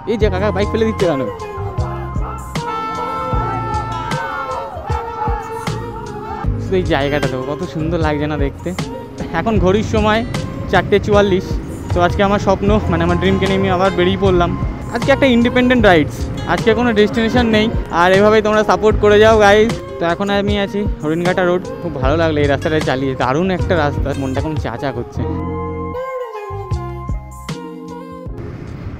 এই যে কাকা বাইক ফেলে দিচ্ছে কেন? এই জায়গাটা তো কত সুন্দর লাগছে না দেখতে। এখন ঘড়ির সময় 4:44। তো আজকে আমার স্বপ্ন মানে আমার ড্রিমকে নিয়ে আমি আবার বেরিয়ে পড়লাম। আজকে একটা ইন্ডিপেন্ডেন্ট রাইডস, আজকে কোনো ডেস্টিনেশন নেই। আর এভাবেই তোমরা সাপোর্ট করে যাও গাইজ। তো এখন আমি আছি হরিণঘাটা রোড। খুব ভালো লাগলো এই রাস্তাটা চালিয়ে, দারুণ একটা রাস্তা, মনটা কেমন চা করছে।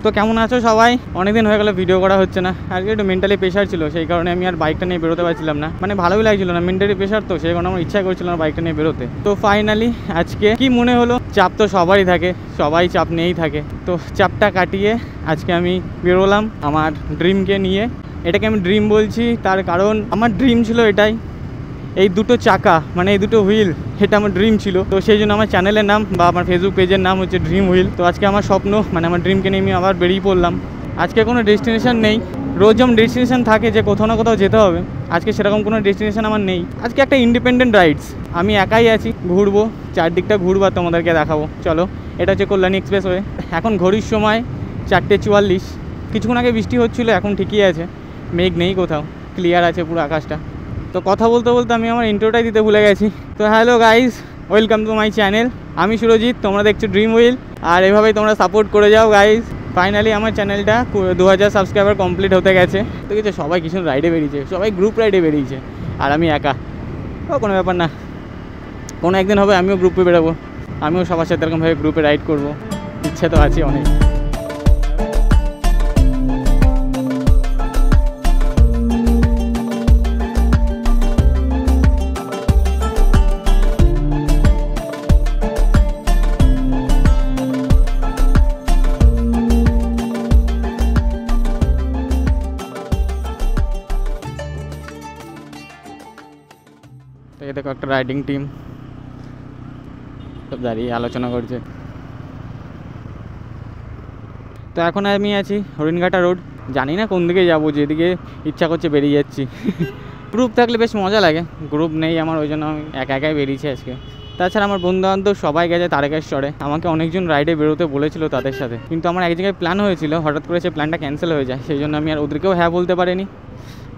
তো কেমন আছো সবাই? অনেকদিন হয়ে গেল ভিডিও করা হচ্ছে না। আজকে একটু মেন্টালি প্রেশার ছিল, সেই কারণে আমি আর বাইকটা নিয়ে বেরোতে পারছিলাম না। মানে ভালোই লাগছিল না, মেন্টালি প্রেশার তো, সেই কারণে আমার ইচ্ছা করছিল না বাইকটা নিয়ে বেরোতে। তো ফাইনালি আজকে কি মনে হলো, চাপ তো সবারই থাকে, সবাই চাপ নিয়েই থাকে। তো চাপটা কাটিয়ে আজকে আমি বেরোলাম আমার ড্রিমকে নিয়ে। এটাকে আমি ড্রিম বলছি তার কারণ আমার ড্রিম ছিল এটাই, এই দুটো চাকা মানে এই দুটো হুইল, এটা আমার ড্রিম ছিল। তো সেই জন্য আমার চ্যানেলের নাম বা আমার ফেসবুক পেজের নাম হচ্ছে ড্রিম হুইল। তো আজকে আমার স্বপ্ন মানে আমার ড্রিমকে নিয়ে আমি আবার বেরিয়ে পড়লাম। আজকে কোনো ডেস্টিনেশন নেই, রোজ যেমন ডেস্টিনেশন থাকে যে কোথাও না কোথাও যেতে হবে, আজকে সেরকম কোনো ডেস্টিনেশন আমার নেই। আজকে একটা ইন্ডিপেন্ডেন্ট রাইডস, আমি একাই আছি, ঘুরবো, চারদিকটা ঘুরবো আর তোমাদেরকে দেখাবো। চলো, এটা হচ্ছে কল্যাণী এক্সপ্রেসওয়ে। এখন ঘড়ির সময় 4:44। কিছুক্ষণ আগে বৃষ্টি হচ্ছিলো, এখন ঠিকই আছে, মেঘ নেই কোথাও, ক্লিয়ার আছে পুরো আকাশটা। তো কথা বলতে বলতে আমি আমার ইন্ট্রোটাই দিতে ভুলে গেছি। তো hello guys, welcome to my channel. আমি সুরজিৎ, তোমরা দেখছো ড্রিম হুইল। আর এভাবেই তোমরা সাপোর্ট করে যাও গাইজ। ফাইনালি আমার চ্যানেলটা 2000 সাবস্ক্রাইবার কমপ্লিট হতে গেছে। তো কিছু সবাই কিছু রাইডে বেরিয়েছে, সবাই গ্রুপ রাইডে বেরিয়েছে, আর আমি একা। ও কোনো ব্যাপার না, কোনো একদিন হবে আমিও গ্রুপে বেরোবো, আমিও সবার সাথে এরকমভাবে গ্রুপে রাইড করবো, ইচ্ছে তো আছে অনেক। তো এই দেখো একটা রাইডিং টিম সব দাঁড়িয়ে আলোচনা করছে। তো এখন আমি আছি হরিণঘাটা রোড, জানি না কোন দিকে যাবো, যেদিকে ইচ্ছা করছে বেরিয়ে যাচ্ছি। গ্রুপ থাকলে বেশ মজা লাগে, গ্রুপ নেই আমার, ওই জন্য আমি একা একাই বেরিয়েছি আজকে। তাছাড়া আমার বন্ধুবান্ধব সবাই গেছে তারকেশ্বরে, আমাকে অনেকজন রাইডে বেরোতে বলেছিল তাদের সাথে, কিন্তু আমার এক জায়গায় প্ল্যান হয়েছিল, হঠাৎ করে সেই প্ল্যানটা ক্যান্সেল হয়ে যায়, সেই জন্য আমি আর ওদেরকেও হ্যাঁ বলতে পারিনি।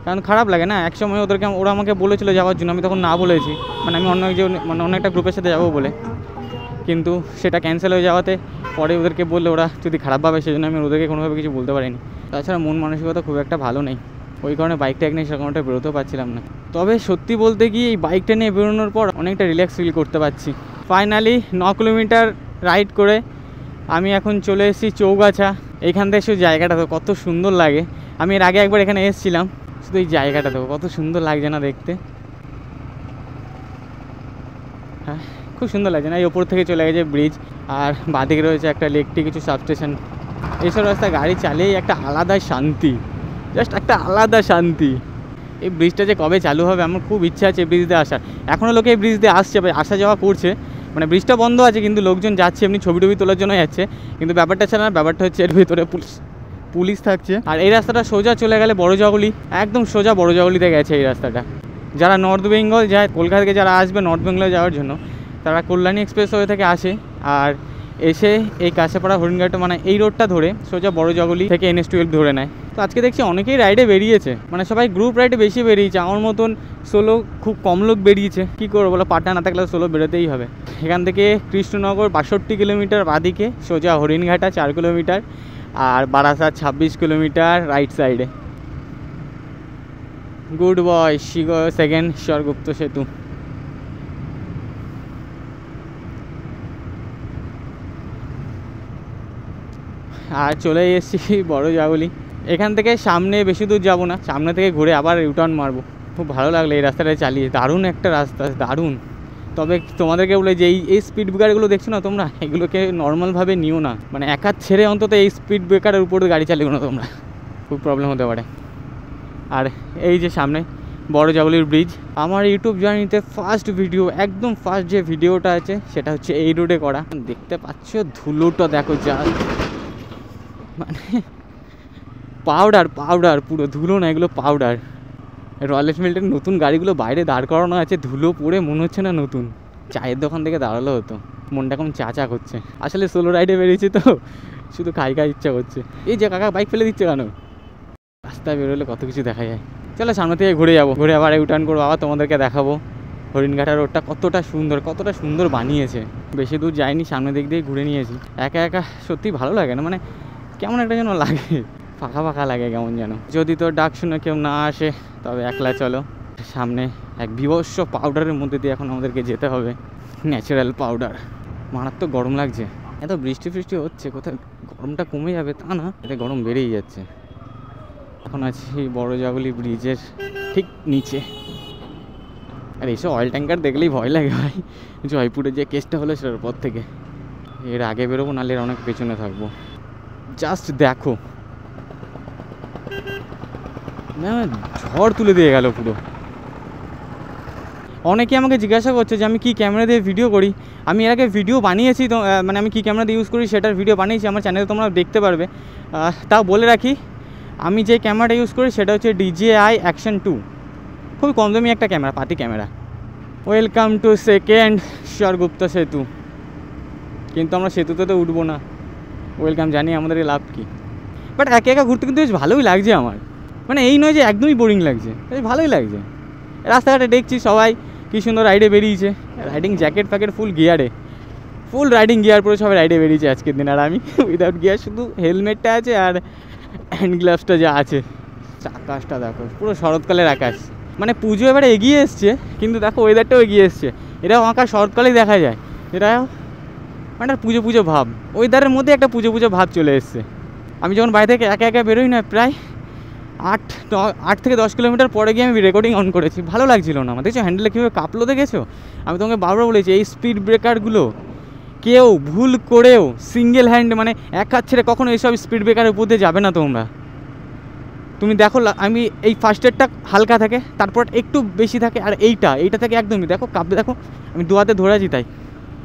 কারণ খারাপ লাগে না, এক সময় ওরা আমাকে বলেছিল যাওয়ার জন্য, আমি তখন না বলেছি, মানে আমি অন্য একটা গ্রুপের সাথে যাবো বলে, কিন্তু সেটা ক্যান্সেল হয়ে যাওয়াতে পরে ওদেরকে বললে ওরা যদি খারাপ ভাবে, সেই জন্য আমি ওদেরকে কোনোভাবে কিছু বলতে পারিনি। তাছাড়া মন মানসিকতা খুব একটা ভালো নেই, ওই কারণে বাইকটা নিয়ে সেরকমটা বেরোতেও পারছিলাম না। তবে সত্যি বলতে কি এই বাইকটা নিয়ে বেরোনোর পর অনেকটা রিল্যাক্স ফিল করতে পারছি। ফাইনালি 9 কিলোমিটার রাইড করে আমি এখন চলে এসেছি চৌগাছা। এইখান থেকে শুধু জায়গাটা তো কত সুন্দর লাগে, আমি এর আগে একবার এখানে এসেছিলাম, শুধু এই জায়গাটা তো কত সুন্দর লাগছে না দেখতে। হ্যাঁ, খুব সুন্দর লাগছে না। এই ওপর থেকে চলে গেছে ব্রিজ, আর বাঁদিকে রয়েছে একটা ইলেকট্রিক কিছু সাবস্টেশন। এইসব রাস্তায় গাড়ি চালিয়েই একটা আলাদা শান্তি, জাস্ট একটা আলাদা শান্তি। এই ব্রিজটা যে কবে চালু হবে আমার খুব ইচ্ছা আছে এই ব্রিজ দিয়ে আসার। এখনও লোকে এই ব্রিজ দিয়ে আসছে, আসা যাওয়া করছে, মানে ব্রিজটা বন্ধ আছে কিন্তু লোকজন যাচ্ছে এমনি ছবি টবি তোলার জন্য যাচ্ছে। কিন্তু ব্যাপারটা ছিল না, ব্যাপারটা হচ্ছে এর ভিতরে পুলিশ থাকছে। আর এই রাস্তাটা সোজা চলে গেলে বড়জগলি, একদম সোজা বড়জগলিতে গেছে এই রাস্তাটা। যারা নর্থ বেঙ্গল যায়, কলকাতা থেকে যারা আসবে নর্থ বেঙ্গলে যাওয়ার জন্য, তারা কল্যাণী এক্সপ্রেসওয়ে থেকে আসে, আর এসে এই কাছেপাড়া হরিণঘাট মানে এই রোডটা ধরে সোজা বড়জগলি থেকে NH-12 ধরে নেয়। তো আজকে দেখছি অনেকেই রাইডে বেরিয়েছে, মানে সবাই গ্রুপ রাইডে বেশি বেরিয়েছে, আমার মতন সোলো খুব কম লোক বেরিয়েছে। কী করবো বলো, পার্টনার না থাকলে সোলো বেরোতেই হবে। এখান থেকে কৃষ্ণনগর 62 কিলোমিটার বাদিকে, সোজা হরিণঘাটা 4 কিলোমিটার, আর বারাসাত 26 কিলোমিটার রাইট সাইডে। গুড বয় সেকেন্ড ঈশ্বরগুপ্ত সেতু। আর চলে এসেছি বড়জগলি। এখান থেকে সামনে বেশি দূর যাবো না, সামনে থেকে ঘুরে আবার ইউটার্ন মারবো। খুব ভালো লাগলো এই রাস্তাটা চালিয়ে, দারুণ একটা রাস্তা, দারুণ। তবে তোমাদেরকে বলে যে এই স্পিড ব্রেকারগুলো দেখছো না তোমরা, এগুলোকে নর্মালভাবে নিও না, মানে একা ছেড়ে অন্তত এই স্পিড ব্রেকারের উপরে গাড়ি চালিও না তোমরা, খুব প্রবলেম হতে পারে। আর এই যে সামনে বড়জগলির ব্রিজ, আমার ইউটিউব জার্নিতে ফার্স্ট ভিডিও, একদম ফার্স্ট যে ভিডিওটা আছে সেটা হচ্ছে এই রোডে করা। দেখতে পাচ্ছ ধুলোটা দেখো, যা মানে পাউডার পুরো, ধুলো না এগুলো পাউডার। রয়্যাল এনফিল্ডের নতুন গাড়িগুলো বাইরে দাঁড় করানো আছে, ধুলো পড়ে মনে হচ্ছে না নতুন। চায়ের দোকান থেকে দাঁড়ালো হতো, মনটা কেমন চা করছে। আসলে সোলো রাইডে বেরিয়েছি তো, শুধু খাই ইচ্ছা করছে। এই যে কাকা বাইক ফেলে দিচ্ছে কেন? রাস্তায় বেরোলে কত কিছু দেখা যায়। চলো সামনে থেকে ঘুরে যাবো, ঘুরে আবার ইউটার্ন করবো, আবার তোমাদেরকে দেখাবো হরিণঘাটা রোডটা কতটা সুন্দর বানিয়েছে। বেশি দূর যাইনি, সামনে দিক দিয়ে ঘুরে নিয়েছি। একা একা সত্যি ভালো লাগে না, মানে কেমন একটা যেন লাগে, ফাঁকা ফাঁকা লাগে কেমন যেন। যদি তোর ডাক শুনে কেউ না আসে তবে একলা চলো। সামনে এক বিভৎস পাউডারের মধ্যে দিয়ে এখন আমাদেরকে যেতে হবে, ন্যাচারাল পাউডার। মারাত্মক গরম লাগছে, এত বৃষ্টি হচ্ছে, কোথায় গরমটা কমে যাবে তা না, এতে গরম বেড়েই যাচ্ছে। এখন আছি বড় জাগুলি ব্রিজের ঠিক নিচে। আর এইসব অয়েল ট্যাঙ্কার দেখলেই ভয় লাগে ভাই। জয়পুরে যে কেসটা হলো সেটার পর থেকে এর আগে বেরোবো, নাহলে এর অনেক পেছনে থাকবো। জাস্ট দেখো না, ঝড় তুলে দিয়ে গেল পুরো। অনেকে আমাকে জিজ্ঞাসা করছে যে আমি কি ক্যামেরা দিয়ে ভিডিও করি। আমি এর আগে ভিডিও বানিয়েছি, তো মানে আমি কী ক্যামেরা দিয়ে ইউজ করি সেটার ভিডিও বানিয়েছি, আমার চ্যানেলে তোমরা দেখতে পারবে। তাও বলে রাখি, আমি যে ক্যামেরাটা ইউজ করি সেটা হচ্ছে DJI Action 2, খুবই কম দামি একটা camera, party camera. Welcome to second Swargupta Setu. কিন্তু আমরা সেতুতে তো উঠবো না, ওয়েলকাম জানি আমাদের লাভ কী। বাট একা একা ঘুরতে কিন্তু বেশ ভালোই লাগছে আমার, মানে এই নয় যে একদমই বোরিং লাগছে, বেশ ভালোই লাগছে। রাস্তাঘাটে দেখছি সবাই কী সুন্দর রাইডে বেরিয়েছে, রাইডিং জ্যাকেট ফ্যাকেট ফুল গিয়ারে, ফুল রাইডিং গিয়ার পরে সবাই রাইডে বেরিয়েছে আজকের দিন। আর আমি উইদাউট গিয়ার, শুধু হেলমেটটা আছে আর হ্যান্ড গ্লাভসটা যা আছে। আকাশটা দেখো, পুরো শরৎকালের আকাশ। মানে পুজো এবারে এগিয়ে এসছে, কিন্তু দেখো ওয়েদারটাও এগিয়ে এসছে। এটাও আকাশ শরৎকালেই দেখা যায়, এটা মানে পুজো ভাব, ওয়েদারের মধ্যে একটা পুজো ভাব চলে এসছে। আমি যখন বাড়ি থেকে একা একা বেরোই না, প্রায় 8 থেকে 10 কিলোমিটার পরে গিয়ে আমি রেকর্ডিং অন করেছি, ভালো লাগছিল না আমার। দেখছো হ্যান্ডেলে কীভাবে কাঁপলো, দেখেছো? আমি তোমাকে বারবার বলেছি এই স্পিড ব্রেকারগুলো কেউ ভুল করেও সিঙ্গেল হ্যান্ড, মানে এক হাত ছেড়ে কখনো এইসব স্পিড ব্রেকারের উপর দিয়ে যাবে না তোমরা। তুমি দেখো, আমি এই ফার্স্ট এডটা হালকা থাকে, তারপর একটু বেশি থাকে, আর এইটা থেকে একদমই দেখো কাঁপবে। দেখো আমি দু হাতে ধরে আছি, তাই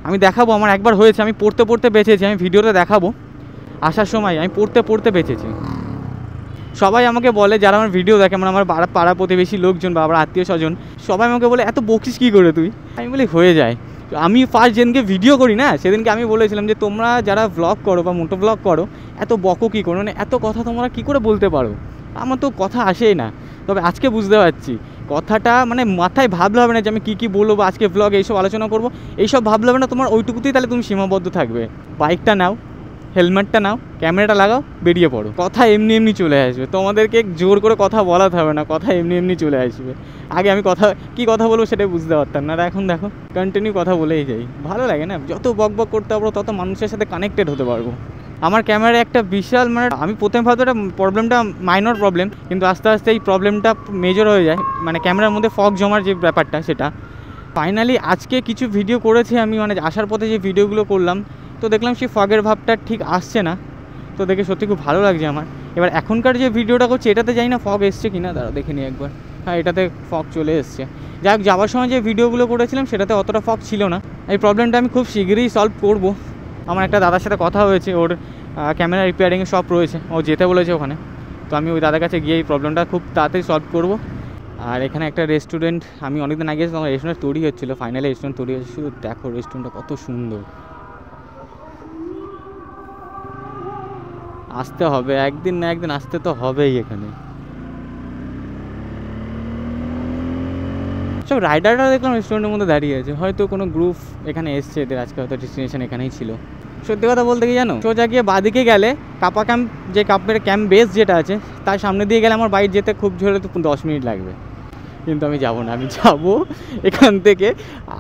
আমি দেখাবো। আমার একবার হয়েছে, আমি পড়তে বেঁচেছি, আমি ভিডিওতে দেখাবো। আসার সময় আমি পড়তে বেঁচেছি। সবাই আমাকে বলে, যারা আমার ভিডিও দেখে, মানে আমার পাড়া প্রতিবেশী লোকজন বা আমার আত্মীয় স্বজন, সবাই আমাকে বলে এত বকিস কী করে তুই? আমি বলি হয়ে যায়। আমি ফার্স্ট যেদিনকে ভিডিও করি না, সেদিনকে আমি বলেছিলাম যে তোমরা যারা ভ্লগ করো বা মোটো ভ্লগ করো, এত বকো কী করো, মানে এত কথা তোমরা কী করে বলতে পারো? আমার তো কথা আসেই না। তবে আজকে বুঝতে পারছি কথাটা, মানে মাথায় ভাবলে হবে না যে আমি কী বলবো বা আজকে ভ্লগ এইসব আলোচনা করবো, এইসব ভাবলে হবে না। তোমার ওইটুকুতেই তাহলে তুমি সীমাবদ্ধ থাকবে। বাইকটা নাও, হেলমেটটা নাও, ক্যামেরাটা লাগাও, বেরিয়ে পড়ো। কথা এমনি চলে আসবে, তোমাদেরকে জোর করে কথা বলাতে হবে না, কথা এমনি চলে আসবে। আগে আমি কী কথা বলবো সেটাই বুঝতে পারতাম না, আর এখন দেখো কন্টিনিউ কথা বলেই যাই। ভালো লাগে না? যত বক করতে পারবো তত মানুষের সাথে কানেক্টেড হতে পারবো। আমার ক্যামেরা একটা বিশাল, মানে আমি প্রথমে ভাবতে একটা প্রবলেমটা মাইনর প্রবলেম, কিন্তু আস্তে আস্তে এই প্রবলেমটা মেজর হয়ে যায়। মানে ক্যামেরার মধ্যে ফগ জমার যে ব্যাপারটা, সেটা ফাইনালি আজকে কিছু ভিডিও করেছি আমি, মানে আসার পথে যে ভিডিওগুলো করলাম, তো দেখলাম সেই ফগের ভাবটা ঠিক আসছে না। তো দেখে সত্যি খুব ভালো লাগছে আমার। এবার এখনকার যে ভিডিওটা করছি এটাতে জানি না ফগ এসছে কি না, দাঁড়াও দেখে নিই একবার। হ্যাঁ, এটাতে ফগ চলে এসছে। যাক, যাওয়ার সময় যে ভিডিওগুলো করেছিলাম সেটাতে অতটা ফগ ছিল না। এই প্রবলেমটা আমি খুব শীঘ্রই সলভ করব। আমার একটা দাদার সাথে কথা হয়েছে, ওর ক্যামেরা রিপেয়ারিংয়ের শপ রয়েছে, ও যেতে বলেছে ওখানে। তো আমি ওই দাদার কাছে গিয়ে এই প্রবলেমটা খুব তাড়াতাড়ি সলভ করব। আর এখানে একটা রেস্টুরেন্ট, আমি অনেকদিন আগে আমার রেস্টুরেন্ট তৈরি হচ্ছিলো, ফাইনালি রেস্টুরেন্ট তৈরি হচ্ছে। শুধু দেখো রেস্টুরেন্টটা কত সুন্দর। আসতে হবে একদিন না একদিন, আসতে তো হবেই। এখানে সব রাইডাররা দেখলাম রেস্টুরেন্টের মধ্যে দাঁড়িয়ে আছে, হয়তো কোনো গ্রুপ এখানে এসছে, এদের আজকে হয়তো ডেস্টিনেশন এখানেই ছিল। সত্যি কথা বলতে কি জানো, সোজা গিয়ে বাদিকে গেলে কাপা ক্যাম্প, যে কাপের ক্যাম্প বেস যেটা আছে, তার সামনে দিয়ে গেলে আমার বাইক যেতে খুব জোরে তো 10 মিনিট লাগবে। কিন্তু আমি যাবো না, আমি যাবো এখান থেকে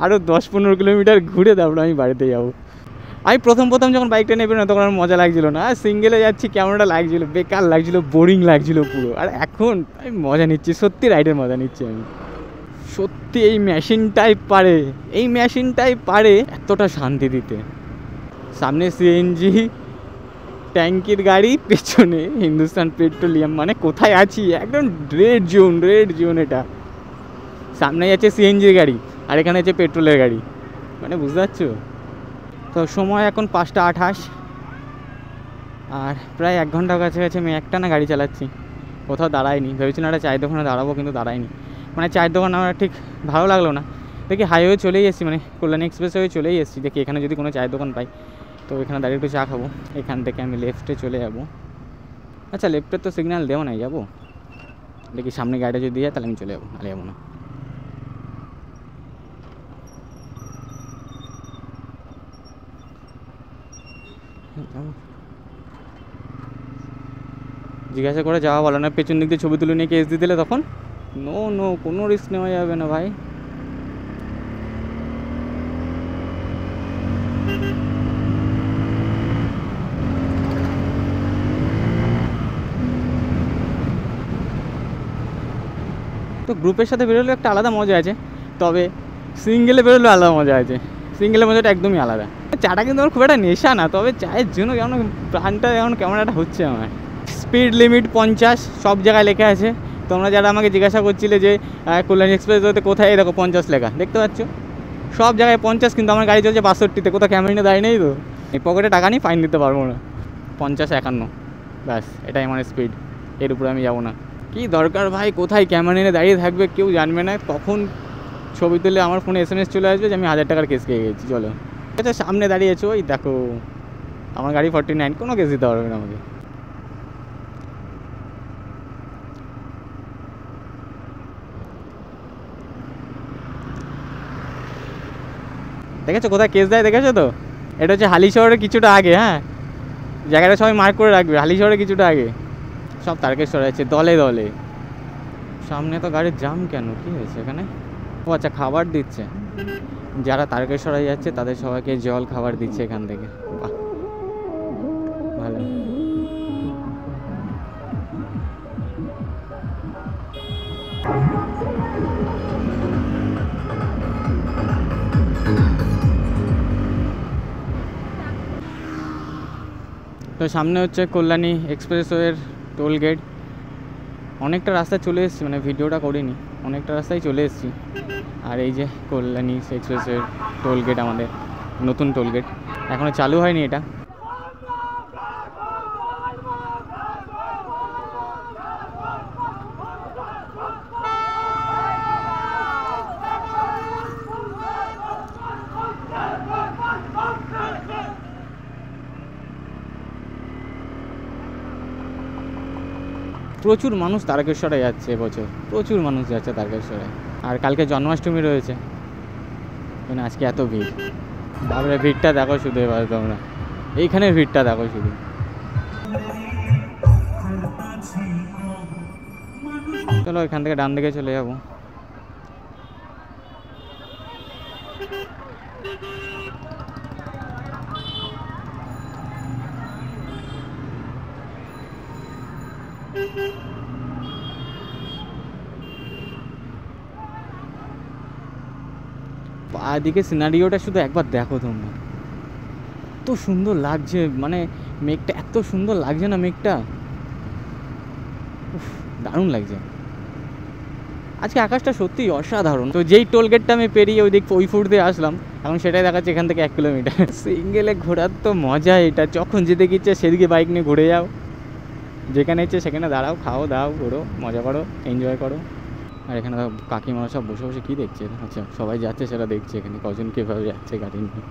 আরও 10-15 কিলোমিটার ঘুরে, তারপরে আমি বাড়িতে যাবো। আমি প্রথম যখন বাইকটা নেবে না, তখন আমার মজা লাগছিলো না, সিঙ্গেলে যাচ্ছি কেমনটা লাগছিলো, বেকার লাগছিলো, বোরিং লাগছিলো পুরো। আর এখন আমি মজা নিচ্ছি, সত্যি রাইডের মজা নিচ্ছি আমি। সত্যি এই মেশিনটাই পারে এতটা শান্তি দিতে। সামনে সিএনজি ট্যাঙ্কির গাড়ি, পেছনে হিন্দুস্তান পেট্রোলিয়াম, মানে কোথায় আছি একদম রেড জোন। এটা সামনে যাচ্ছে সিএনজির গাড়ি, আর এখানে আছে পেট্রোলের গাড়ি, মানে বুঝতে পারছো? তো সময় এখন 5টা 28, আর প্রায় 1 ঘন্টার কাছাকাছি আমি একটানা গাড়ি চালাচ্ছি, কোথাও দাঁড়াইনি। ভেবেছিলাম একটা চায়ের দোকানে দাঁড়াবো, কিন্তু দাঁড়াইনি। মানে চায়ের দোকান আমার ঠিক ভালো লাগলো না। দেখি হাইওয়ে চলেই এসেছি, মানে কল্যাণী এক্সপ্রেস হয়ে চলেই এসেছি। দেখি এখানে যদি কোনো চায়ের দোকান পাই, তো এখানে দাঁড়িয়ে একটু চা খাবো। এখান থেকে আমি লেফটে চলে যাবো। আচ্ছা লেফটের তো সিগন্যাল দেওয়া নাই, যাবো দেখি সামনে গাড়িটা যদি যায় তাহলে আমি চলে যাবো, আর যাবো না। জিজ্ঞাসা করে যাওয়া ভালো না, পেছন দিক দিয়ে ছবি তুলে নিয়ে কেস দিয়ে দিলে তখন নো নো, কোনো রিস্ক নেওয়া যাবে না ভাই। তো গ্রুপের সাথে বেরোলে একটা আলাদা মজা আছে, তবে সিঙ্গেলে বেরোলেও আলাদা মজা আছে। সিঙ্গেলের মজাটা একদমই আলাদা। চাটা কিন্তু আমার খুব একটা নেশা না, তবে চায়ের জন্য কেমন প্রাণটা কেমন একটা হচ্ছে আমার। স্পিড লিমিট 50 সব জায়গায় লেখা আছে। তোমরা যারা আমাকে জিজ্ঞাসা করছিলে যে কল্যাণী এক্সপ্রেসওয়েতে কোথায়, দেখো 50 লেখা দেখতে পাচ্ছ, সব জায়গায় 50, কিন্তু আমার গাড়ি চলছে 62-তে। কোথাও ক্যামেরা দাঁড়িয়ে নেই তো, এই পকেটে টাকা নিয়ে ফাইন দিতে পারবো না। 50-51 ব্যাস, এটাই আমার স্পিড, এর উপরে আমি যাবো না। কি দরকার ভাই, কোথায় ক্যামেরা নিয়ে দাঁড়িয়ে থাকবে কেউ জানবে না, কখন ছবি তুলে আমার ফোনে SMS চলে আসবে যে আমি 1000 টাকার কেস খেয়ে গেছি। চলো আচ্ছা, সামনে দাঁড়িয়েছো, ওই দেখো আমার গাড়ি 49, কোনো কেস দিতে পারবে না আমাকে। দেখেছো কোথায় কেস দেয়, দেখেছো তো? এটা হচ্ছে হালি শহরের কিছুটা আগে। হ্যাঁ, জায়গাটা সবাই মার্ক করে রাখবে, হালি শহরের কিছুটা আগে। সব তারকেশ্বর আছে দলে দলে। সামনে তো গাড়ির জাম কেন, কি হয়েছে এখানে? ও আচ্ছা, খাবার দিচ্ছে, যারা তারকেশ্বরে যাচ্ছে তাদের সবাইকে জল খাবার দিচ্ছে এখান থেকে। বাহ, ভালো। তো সামনে হচ্ছে কল্যাণী এক্সপ্রেসওয়ের টোল গেট। অনেকটা রাস্তা চলে এসেছি, মানে ভিডিওটা করিনি, অনেকটা রাস্তায় চলে এসেছি। আর এই যে কল্যাণী এক্সপ্রেসওয়ের টোল গেট, আমাদের নতুন টোল গেট, এখনও চালু হয়নি এটা। প্রচুর মানুষ তারকেশ্বরে যাচ্ছে এবছর, প্রচুর মানুষ যাচ্ছে তারকেশ্বরে। আর কালকে জন্মাষ্টমী রয়েছে, মানে আজকে এত ভিড়। তারপরে ভিড়টা দেখো শুধু, এবার তোমরা এইখানে ভিড়টা দেখো শুধু। চলো এখান থেকে ডান দিকে চলে যাবো। এদিকে সিনারিওটা শুধু একবার দেখো তোমরা, এত সুন্দর লাগছে, মানে মেঘটা এত সুন্দর লাগছে না, মেঘটা দারুণ লাগছে আজকে, আকাশটা সত্যিই অসাধারণ। তো যেই টোল গেটটা আমি পেরিয়ে ওই ফুট দিয়ে আসলাম, এখন সেটাই দেখাচ্ছে এখান থেকে 1 কিলোমিটার। সিঙ্গেলে ঘোরার তো মজা এটা, যখন যেদিকে ইচ্ছে সেদিকে বাইক নিয়ে ঘুরে যাও, যেখানে ইচ্ছে সেখানে দাঁড়াও, খাও দাও, ঘোরো, মজা করো, এনজয় করো। আর এখানে কাকিমারা সব বসে বসে কী দেখছে? আচ্ছা, সবাই যাচ্ছে সেটা দেখছে, এখানে কজন কীভাবে যাচ্ছে গাড়ি নিয়ে।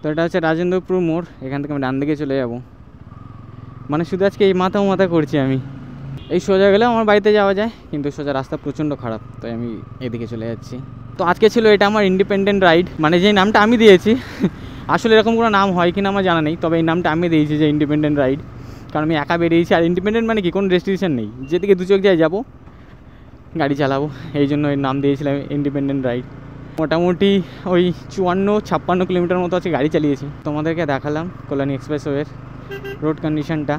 তো এটা হচ্ছে রাজেন্দ্রপুর মোড়, এখান থেকে আমি ডান দিকে চলে যাব। মানে শুধু আজকে এই মাথা করছি আমি, এই সোজা গেলেও আমার বাড়িতে যাওয়া যায়, কিন্তু সোজা রাস্তা প্রচণ্ড খারাপ, তাই আমি এদিকে চলে যাচ্ছি। তো আজকে ছিল এটা আমার ইন্ডিপেন্ডেন্ট রাইড, মানে যেই নামটা আমি দিয়েছি, আসলে এরকম কোনো নাম হয় কি না আমার জানা নেই, তবে এই নামটা আমি দিয়েছি যে ইন্ডিপেন্ডেন্ট রাইড, কারণ আমি একা বেরিয়েছি। আর ইন্ডিপেন্ডেন্ট মানে কি, কোনো রেস্ট্রিকশন নেই, যেদিকে দু চোখ যায় যাবো, গাড়ি চালাবো, এই জন্য এর নাম দিয়েছিলাম ইন্ডিপেন্ডেন্ট রাইড। মোটামুটি ওই 54-56 কিলোমিটার মতো আছে গাড়ি চালিয়েছি। তোমাদেরকে দেখালাম কল্যাণী এক্সপ্রেসওয়ের রোড কন্ডিশনটা।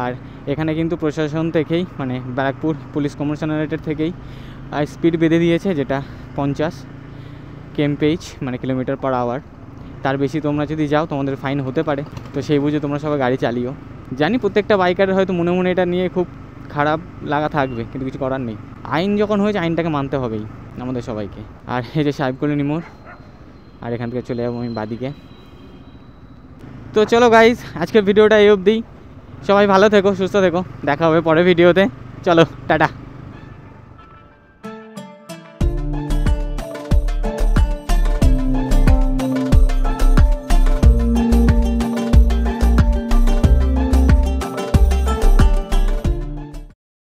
আর এখানে কিন্তু প্রশাসন থেকেই, মানে ব্যারাকপুর পুলিশ কমিশনারেটের থেকেই স্পিড বেঁধে দিয়েছে, যেটা 50 km/h, মানে কিলোমিটার পার আওয়ার। তার বেশি তোমরা যদি যাও তোমাদের ফাইন হতে পারে, তো সেই বুঝে তোমরা সবাই গাড়ি চালিও। জানি প্রত্যেকটা বাইকারের হয়তো মনে মনে এটা নিয়ে খুব খারাপ লাগা থাকবে, কিন্তু কিছু করার নেই, আইন যখন হয়েছে আইনটাকে মানতে হবেই আমাদের সবাইকে। আর এই যে সাহেব কলোনি মোড়, আর এখান থেকে চলে যাবো আমি বাদিকে। তো চলো গাইজ, আজকের ভিডিওটা এই অবধি। সবাই ভালো থেকো, সুস্থ থেকো, দেখা হবে পরের ভিডিওতে। চলো টাটা।